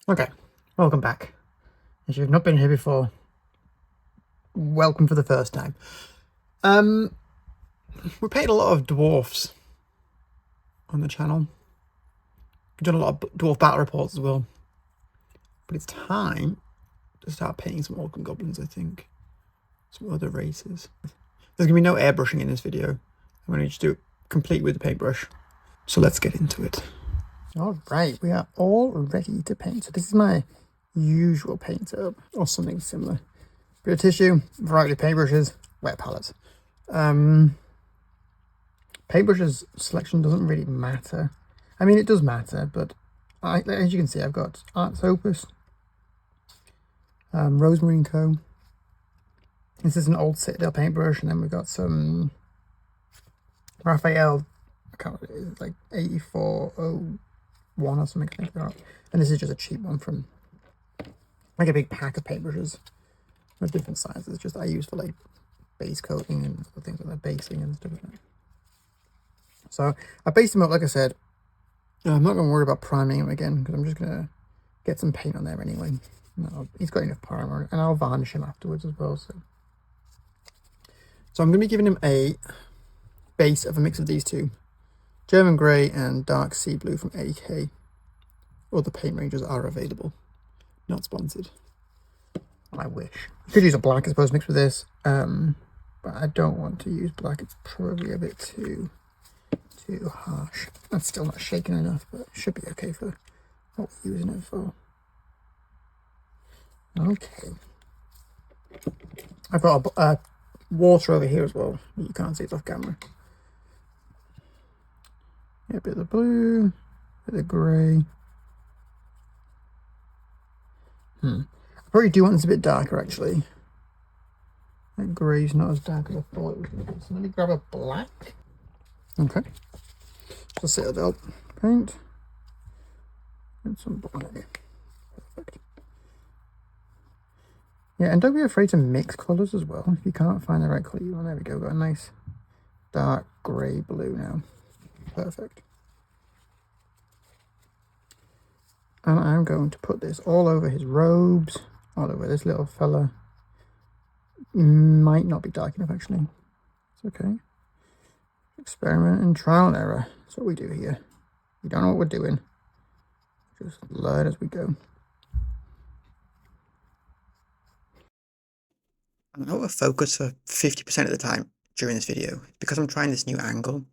Okay, welcome back. If you've not been here before, welcome for the first time. We painted a lot of dwarfs on the channel. We've done a lot of dwarf battle reports as well. But it's time to start painting some Orcs Goblins, I think. Some other races. There's going to be no airbrushing in this video. I'm going to just do it complete with the paintbrush. So let's get into it. Alright, we are all ready to paint. So this is my usual paint setup, or something similar. Bit of tissue, variety of paintbrushes, wet palette. Paintbrushes selection doesn't really matter. I mean, it does matter, but as you can see, I've got Arts Opus, Rosemary & Co. This is an old Citadel paintbrush, and then we've got some Raphael, I can't remember, it's like 8401 or something like that. And this is just a cheap one from like a big pack of paintbrushes with different sizes. Just I use for like base coating and other things like that, basing and stuff like that. So I based him up, like I said. I'm not going to worry about priming him again because I'm just going to get some paint on there anyway. He's got enough primer, and I'll varnish him afterwards as well. So I'm going to be giving him a base of a mix of these two, German Grey and Dark Sea Blue from AK. Other paint ranges are available. Not sponsored. I wish. You could use a black, I suppose, mixed with this. But I don't want to use black. It's probably a bit too harsh. That's still not shaken enough, but it should be okay for what we're using it for. Okay. I've got a water over here as well. You can't see it off camera. Yeah, a bit of the blue, a bit of the grey. I probably do want this a bit darker, actually. That grey's not as dark as I thought it was going to be. So let me grab a black. Okay. So Citadel paint. And some black. Perfect. Yeah, and don't be afraid to mix colours as well. If you can't find the right colour you want, there we go. Got a nice dark grey blue now. Perfect. And I'm going to put this all over his robes, all over this little fella. Might not be dark enough, actually. It's okay. Experiment and trial and error. That's what we do here. We don't know what we're doing. Just learn as we go. I'm out of focus for 50% of the time during this video because I'm trying this new angle.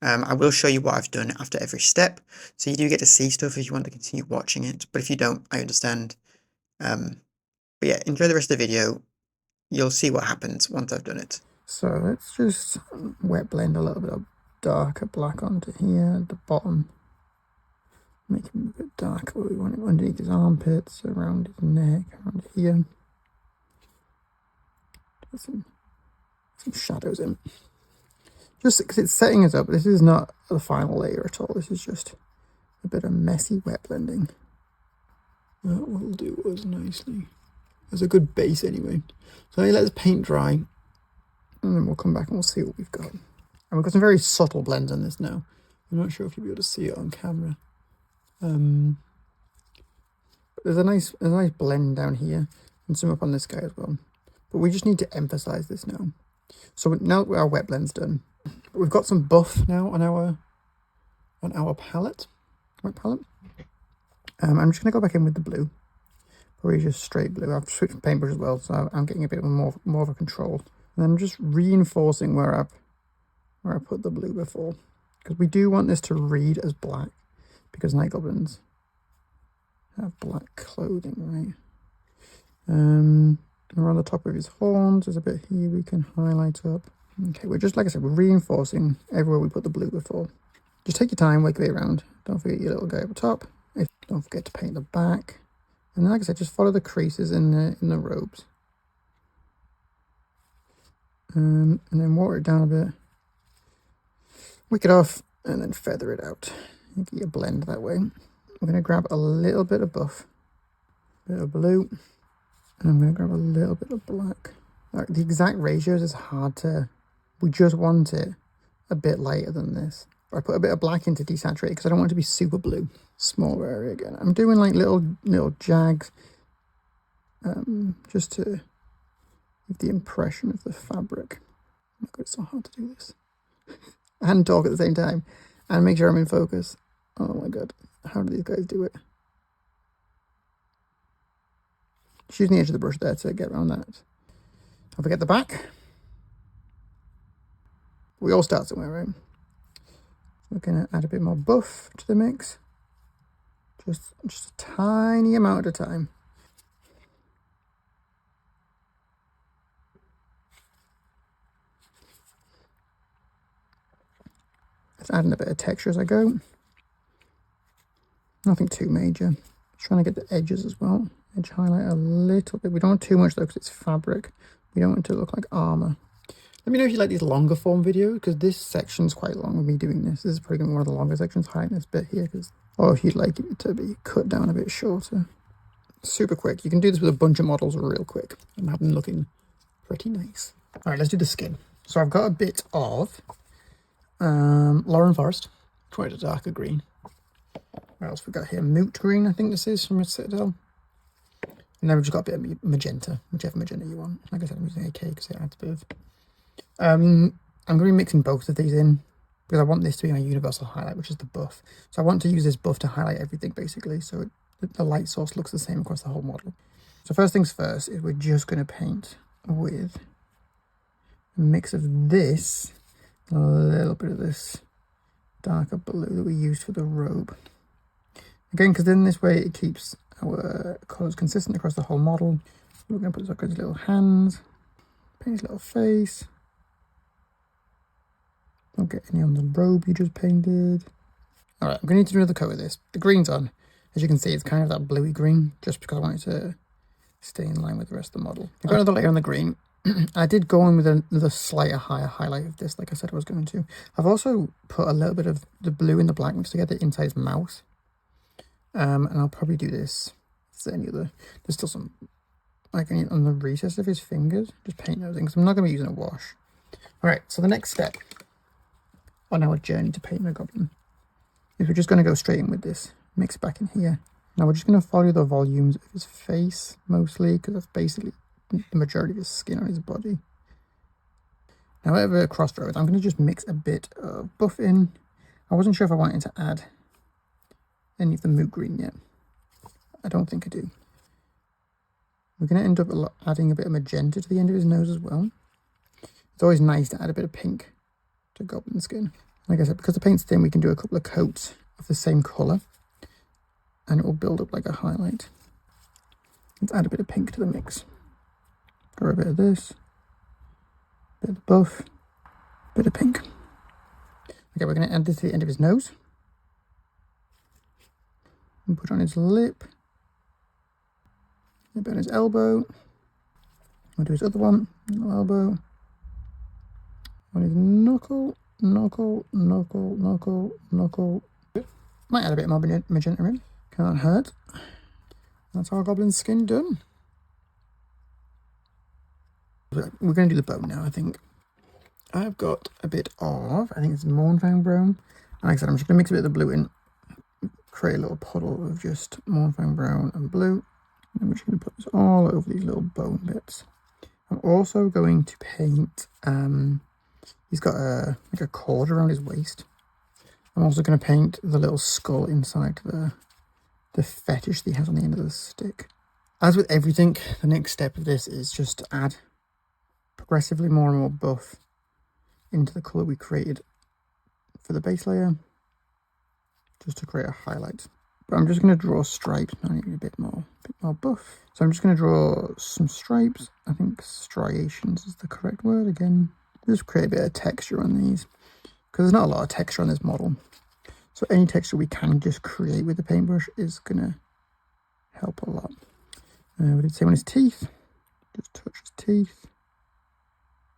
I will show you what I've done after every step, so you do get to see stuff if you want to continue watching it, but if you don't, I understand. But yeah, enjoy the rest of the video. You'll see what happens once I've done it. So let's just wet blend a little bit of darker black onto here at the bottom. Make him a bit darker. We want it underneath his armpits, around his neck, around here. Put some shadows in. Just because it's setting us up, this is not the final layer at all. This is just a bit of messy wet blending. That will do us nicely. That's a good base anyway. So let the paint dry, and then we'll come back and we'll see what we've got. And we've got some very subtle blends on this now. I'm not sure if you'll be able to see it on camera. But there's a nice blend down here, and some up on this guy as well. But we just need to emphasize this now. So now that our wet blend's done, we've got some buff now on our palette, wet palette. I'm just going to go back in with the blue. Probably just straight blue. I've switched paintbrush as well, so I'm getting a bit more of a control. And I'm just reinforcing where I put the blue before, because we do want this to read as black, because Night Goblins have black clothing, right? Around the top of his horns, there's a bit here we can highlight up. Okay, we're just, like I said, we're reinforcing everywhere we put the blue before. Just take your time, work your way around. Don't forget your little guy up top. Don't forget to paint the back. And like I said, just follow the creases in the robes. And then water it down a bit. Wick it off, and then feather it out. And get your blend that way. We're going to grab a little bit of buff. A bit of blue. And I'm going to grab a little bit of black. Like, the exact ratios is hard to... We just want it a bit lighter than this. I put a bit of black in to desaturate because I don't want it to be super blue. Smaller area again. I'm doing like little jags, just to give the impression of the fabric. Oh my god, it's so hard to do this and talk at the same time and make sure I'm in focus. Oh my god, how do these guys do it? Just using the edge of the brush there to get around that. Don't forget the back. We all start somewhere, right? We're going to add a bit more buff to the mix. Just a tiny amount at a time. Just adding a bit of texture as I go. Nothing too major. Just trying to get the edges as well. Edge highlight a little bit. We don't want too much though because it's fabric. We don't want it to look like armor. Let me know if you like these longer form videos, because this section's quite long with me doing this. This is probably going to be one of the longer sections, highlighting this bit here, or if you'd like it to be cut down a bit shorter. Super quick. You can do this with a bunch of models real quick and have them looking pretty nice. All right, let's do the skin. So I've got a bit of Lauren Forest, quite a darker green. What else we got here? Moot green, I think this is from a Citadel. And then we've just got a bit of magenta, whichever magenta you want. Like I said, I'm using AK because it adds a bit of... I'm going to be mixing both of these in because I want this to be my universal highlight, which is the buff. So I want to use this buff to highlight everything basically, so the light source looks the same across the whole model. So first things first is we're just going to paint with a mix of this, a little bit of this darker blue that we used for the robe. Again, because then this way it keeps our colours consistent across the whole model. We're going to put his little hands, paint his little face. Don't get any on the robe you just painted. All right, I'm going to need to do another coat of this. The green's on. As you can see, it's kind of that bluey green, just because I want it to stay in line with the rest of the model. I've got another layer on the green. I did go in with another slightly higher highlight of this, like I said I was going to. I've also put a little bit of the blue and the black mixed together inside his mouth. And I'll probably do this. Is there any other? There's still some, like on the recess of his fingers. Just paint those in, because I'm not going to be using a wash. All right, so the next step on our journey to painting a goblin is we're just going to go straight in with this. Mix it back in here. Now we're just going to follow the volumes of his face mostly, because that's basically the majority of his skin on his body. Now over at Crossroads, I'm going to just mix a bit of buff in. I wasn't sure if I wanted to add any of the moot green yet. I don't think I do. We're going to end up adding a bit of magenta to the end of his nose as well. It's always nice to add a bit of pink to goblin skin. Like I said, because the paint's thin, we can do a couple of coats of the same colour and it will build up like a highlight. Let's add a bit of pink to the mix. Go a bit of this, a bit of the buff, a bit of pink. Okay, we're going to add this to the end of his nose. And put on his lip. A bit on his elbow. We'll do his other one, elbow. On his knuckle, knuckle, knuckle, knuckle, knuckle. Might add a bit more magenta in. Can't hurt. That's our goblin skin done. We're going to do the bone now, I think. I've got a bit of, I think it's Mournfang Brown. Like I said, I'm just going to mix a bit of the blue in. Create a little puddle of just Mournfang Brown and blue. And we're just going to put this all over these little bone bits. I'm also going to paint, he's got like a cord around his waist. I'm also going to paint the little skull inside the fetish that he has on the end of the stick. As with everything, the next step of this is just to add progressively more and more buff into the colour we created for the base layer, just to create a highlight. But I'm just going to draw stripes. I need a bit more buff. So I'm just going to draw some stripes. I think striations is the correct word. Again, just create a bit of texture on these, because there's not a lot of texture on this model. So any texture we can just create with the paintbrush is going to help a lot. We did the same on his teeth. Just touch his teeth.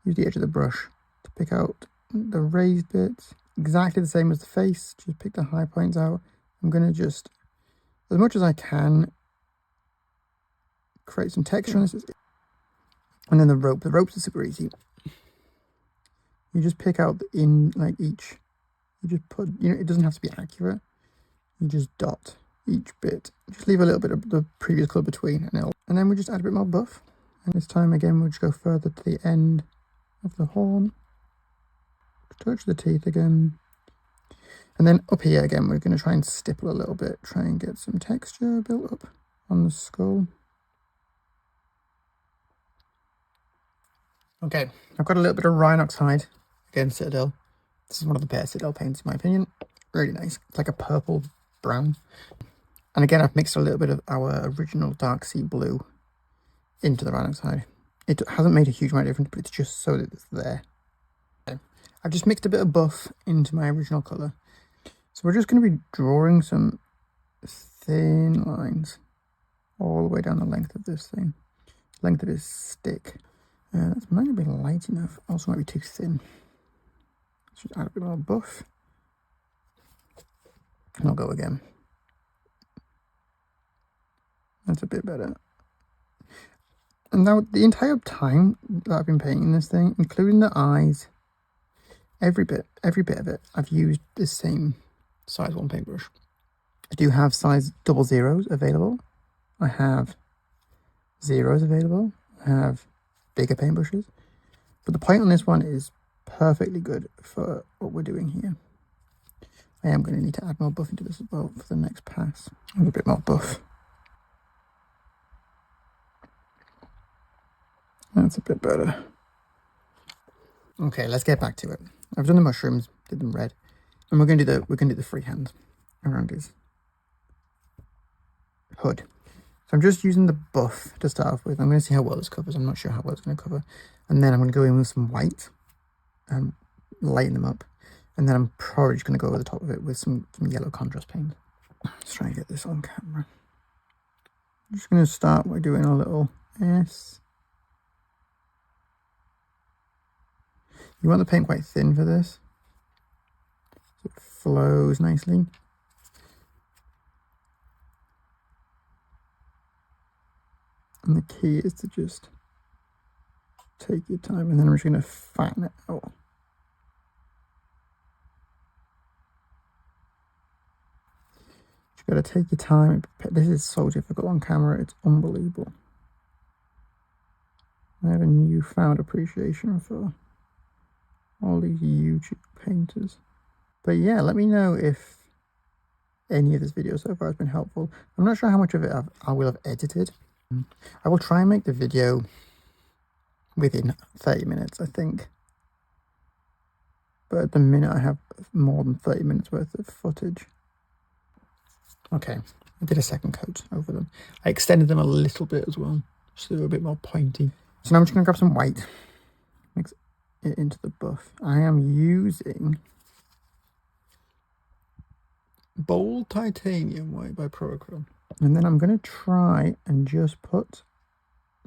Use the edge of the brush to pick out the raised bits. Exactly the same as the face. Just pick the high points out. I'm going to just, as much as I can, create some texture on this. And then the rope. The ropes are super easy. You just pick out in like each You just put, it doesn't have to be accurate. You just dot each bit. Just leave a little bit of the previous colour between, and then we just add a bit more buff. And this time again, we'll just go further to the end of the horn. Touch the teeth again. And then up here again, we're going to try and stipple a little bit, try and get some texture built up on the skull. Okay, I've got a little bit of Rhinox hide, again, Citadel. This is one of the best Citadel paints in my opinion. Really nice. It's like a purple brown. And again, I've mixed a little bit of our original Dark Sea Blue into the Rhinox hide. It hasn't made a huge amount of difference, but it's just so that it's there. Okay. I've just mixed a bit of buff into my original colour. So we're just going to be drawing some thin lines all the way down the length of this thing. Length of this stick. That might not be light enough. Also might be too thin. Let's just add a bit more buff. And I'll go again. That's a bit better. And now the entire time that I've been painting this thing, including the eyes, every bit of it, I've used the same size 1 paintbrush. I do have size 00s available. I have zeros available. I have bigger paintbrushes. But the point on this one is perfectly good for what we're doing here. I am going to need to add more buff into this as well for the next pass. Add a bit more buff. That's a bit better. Okay, let's get back to it. I've done the mushrooms, did them red, and we're going to do the freehand around his hood. So I'm just using the buff to start off with. I'm going to see how well this covers. I'm not sure how well it's going to cover, and then I'm going to go in with some white and lighten them up, and then I'm probably just going to go over the top of it with some yellow contrast paint. Let's try and get this on camera. I'm just going to start by doing a little S. You want the paint quite thin for this, so it flows nicely. And the key is to just take your time, and then I'm just going to fatten it out. You've got to take your time. This is so difficult on camera, it's unbelievable. I have a newfound appreciation for all these YouTube painters. But yeah, let me know if any of this video so far has been helpful. I'm not sure how much of it I will have edited. I will try and make the video within 30 minutes, I think. But at the minute I have more than 30 minutes worth of footage. Okay, I did a second coat over them. I extended them a little bit as well, so they were a bit more pointy. So now I'm just going to grab some white, mix it into the buff. I am using Bold Titanium White by Prochrome. And then I'm going to try and just put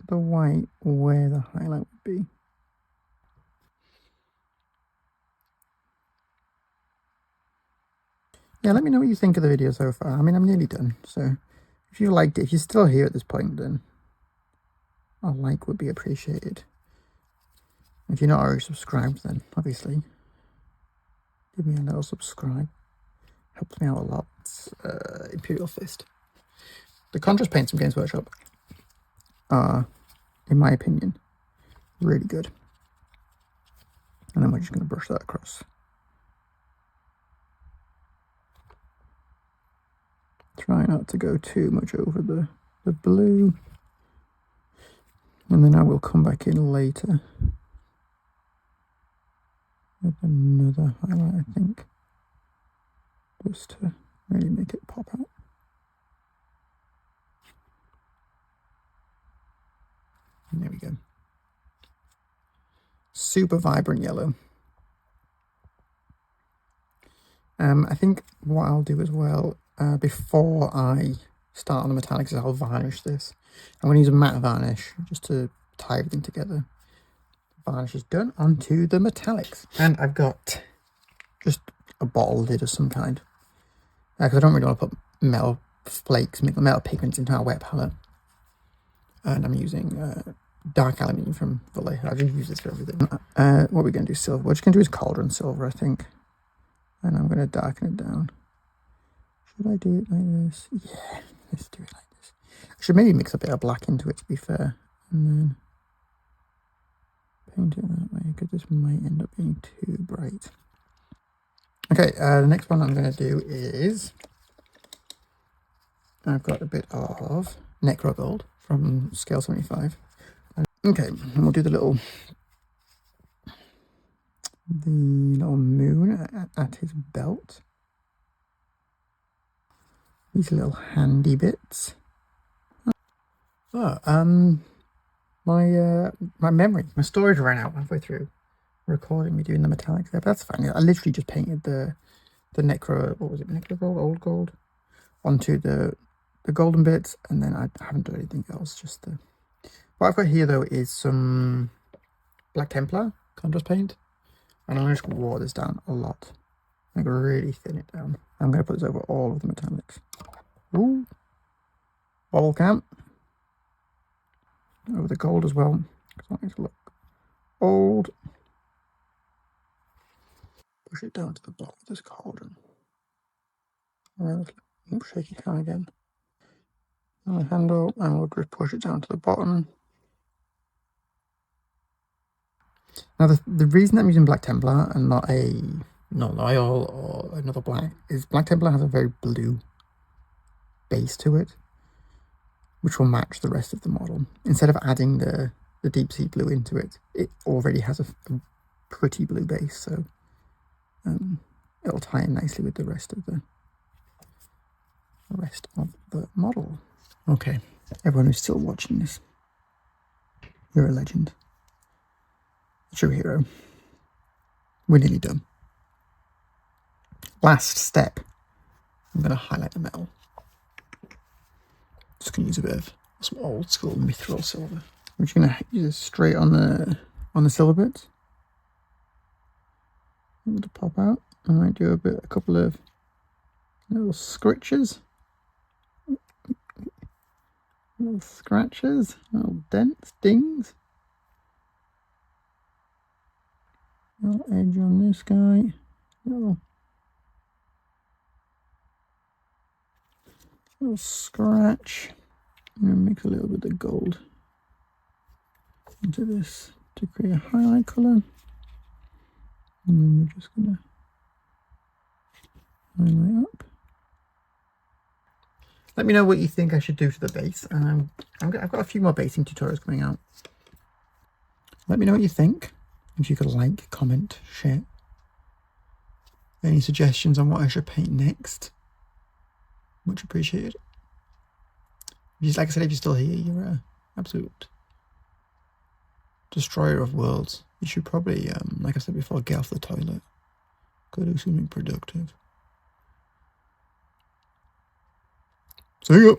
the white where the highlight would be. Yeah, let me know what you think of the video so far. I mean, I'm nearly done. So if you liked it, if you're still here at this point, then a like would be appreciated. If you're not already subscribed, then obviously give me a little subscribe. Helps me out a lot. It's Imperial Fist. The contrast paints from Games Workshop are, in my opinion, really good. And then we're just going to brush that across. Try not to go too much over the blue. And then I will come back in later with another highlight, I think, just to really make it pop out. And there we go. Super vibrant yellow. I think what I'll do as well, before I start on the metallics, is I'll varnish this. I'm going to use a matte varnish just to tie everything together. Varnish is done, onto the metallics. And I've got just a bottle lid of some kind, because I don't really want to put metal flakes, metal pigments into our wet palette. And I'm using dark aluminium from Volley. I just use this for everything. What we're going to do, silver. What we're just going to do is cauldron silver, I think. And I'm going to darken it down. Should I do it like this? Yeah, let's do it like this. I should maybe mix a bit of black into it, to be fair. And then paint it that way, because this might end up being too bright. Okay, the next one I'm going to do is... I've got a bit of Necro Gold from Scale 75. Okay, and we'll do the little moon at his belt. These little handy bits. Oh, my memory, my storage ran out halfway through recording me doing the metallics there, but that's fine. I literally just painted the Necro, what was it, Necro Gold, Old Gold, onto the golden bits, and then I haven't done anything else, just the... What I've got here, though, is some Black Templar contrast paint, and I'm going to just water this down a lot. I'm going to really thin it down. I'm going to put this over all of the metallics. Ooh. Bottle cap. Over the gold as well, because I want it to look old. Push it down to the bottom of this cauldron. Shake it down again. And the handle, and we'll just push it down to the bottom. Now, the reason I'm using Black Templar and not Loyal or another black is Black Templar has a very blue base to it, which will match the rest of the model. Instead of adding the deep sea blue into it, it already has a pretty blue base, so it'll tie in nicely with the rest of the model. Okay, everyone who's still watching this, you're a legend. A true hero. We're nearly done. Last step. I'm going to highlight the metal. Just going to use a bit of some old school mithril silver. We're just going to use it straight on the silver bits. To pop out. I might do a couple of little scritches. Little scratches, little dents, dings. Little edge on this guy. Little scratch. I'm going to mix a little bit of gold into this to create a highlight colour. And then we're just going to highlight up. Let me know what you think I should do to the base. And I've got a few more basing tutorials coming out. Let me know what you think. If you could like, comment, share. Any suggestions on what I should paint next? Much appreciated. Just like I said, if you're still here, you're an absolute destroyer of worlds. You should probably, like I said before, get off the toilet. Go do something productive. See ya!